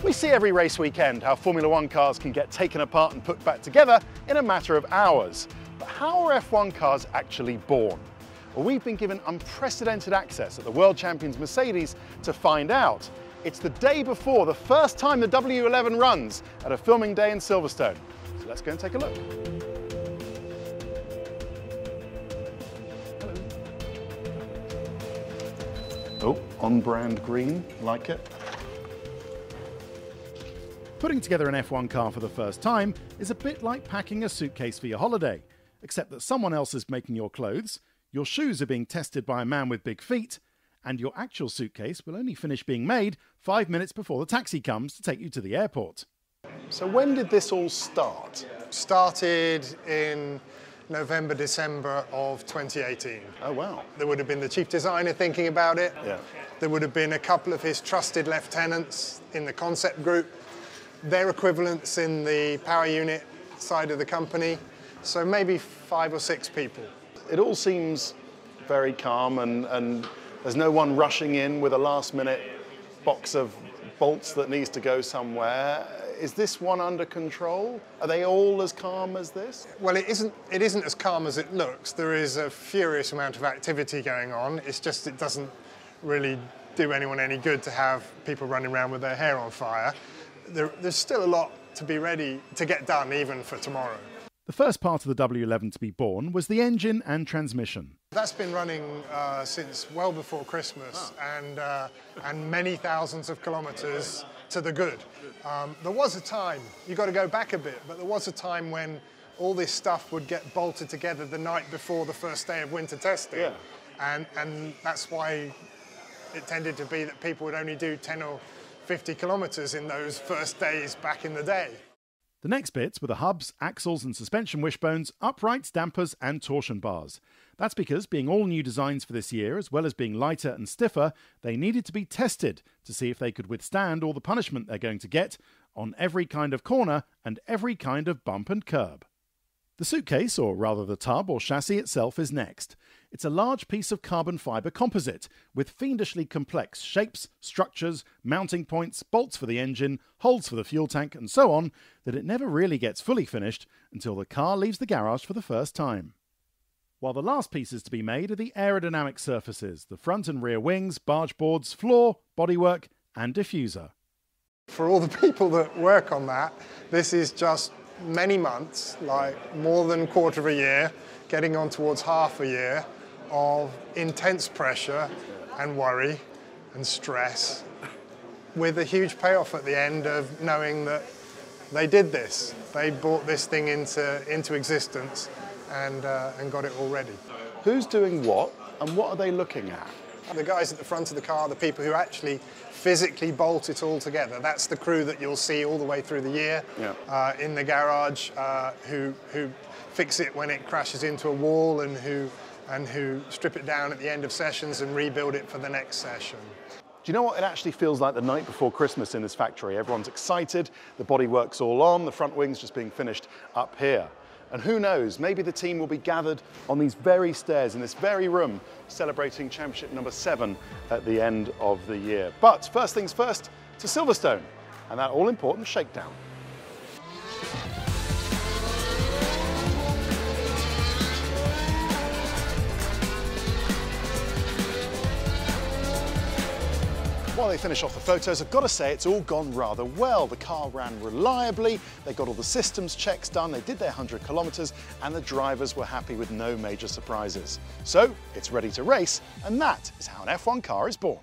We see every race weekend how Formula One cars can get taken apart and put back together in a matter of hours. But how are F1 cars actually born? Well, we've been given unprecedented access at the world champions Mercedes to find out. It's the day before the first time the W11 runs at a filming day in Silverstone. So let's go and take a look. Oh, on-brand green, like it. Putting together an F1 car for the first time is a bit like packing a suitcase for your holiday, except that someone else is making your clothes, your shoes are being tested by a man with big feet, and your actual suitcase will only finish being made 5 minutes before the taxi comes to take you to the airport. So when did this all start? Started in November, December of 2018. Oh, wow. There would have been the chief designer thinking about it. Yeah. There would have been a couple of his trusted lieutenants in the concept group, their equivalents in the power unit side of the company. So maybe 5 or 6 people. It all seems very calm and there's no one rushing in with a last-minute box of bolts that needs to go somewhere. Is this one under control? Are they all as calm as this? Well, it isn't as calm as it looks. There is a furious amount of activity going on. It's just it doesn't really do anyone any good to have people running around with their hair on fire. There's still a lot to be ready to get done even for tomorrow. The first part of the W11 to be born was the engine and transmission. That's been running since well before Christmas and many thousands of kilometres to the good. There was a time, you've got to go back a bit, but there was a time when all this stuff would get bolted together the night before the first day of winter testing. Yeah. And that's why it tended to be that people would only do 10 or 50 kilometres in those first days back in the day. The next bits were the hubs, axles and suspension wishbones, uprights, dampers and torsion bars. That's because, being all new designs for this year, as well as being lighter and stiffer, they needed to be tested to see if they could withstand all the punishment they're going to get on every kind of corner and every kind of bump and curb. The suitcase, or rather the tub or chassis itself, is next. It's a large piece of carbon fibre composite with fiendishly complex shapes, structures, mounting points, bolts for the engine, holes for the fuel tank and so on, that it never really gets fully finished until the car leaves the garage for the first time. While the last pieces to be made are the aerodynamic surfaces, the front and rear wings, barge boards, floor, bodywork and diffuser. For all the people that work on that, this is just many months, like more than a quarter of a year, getting on towards half a year of intense pressure and worry and stress, with a huge payoff at the end of knowing that they did this. They brought this thing into existence and got it all ready. Who's doing what and what are they looking at? The guys at the front of the car, the people who actually physically bolt it all together. That's the crew that you'll see all the way through the year in the garage, who fix it when it crashes into a wall and who strip it down at the end of sessions and rebuild it for the next session. Do you know what? It actually feels like the night before Christmas in this factory. Everyone's excited, the bodywork's all on, the front wing's just being finished up here. And who knows, maybe the team will be gathered on these very stairs in this very room, celebrating championship number 7 at the end of the year. But first things first, to Silverstone and that all-important shakedown. While they finish off the photos, I've got to say it's all gone rather well. The car ran reliably, they got all the systems checks done, they did their 100 kilometres, and the drivers were happy with no major surprises. So it's ready to race, and that is how an F1 car is born.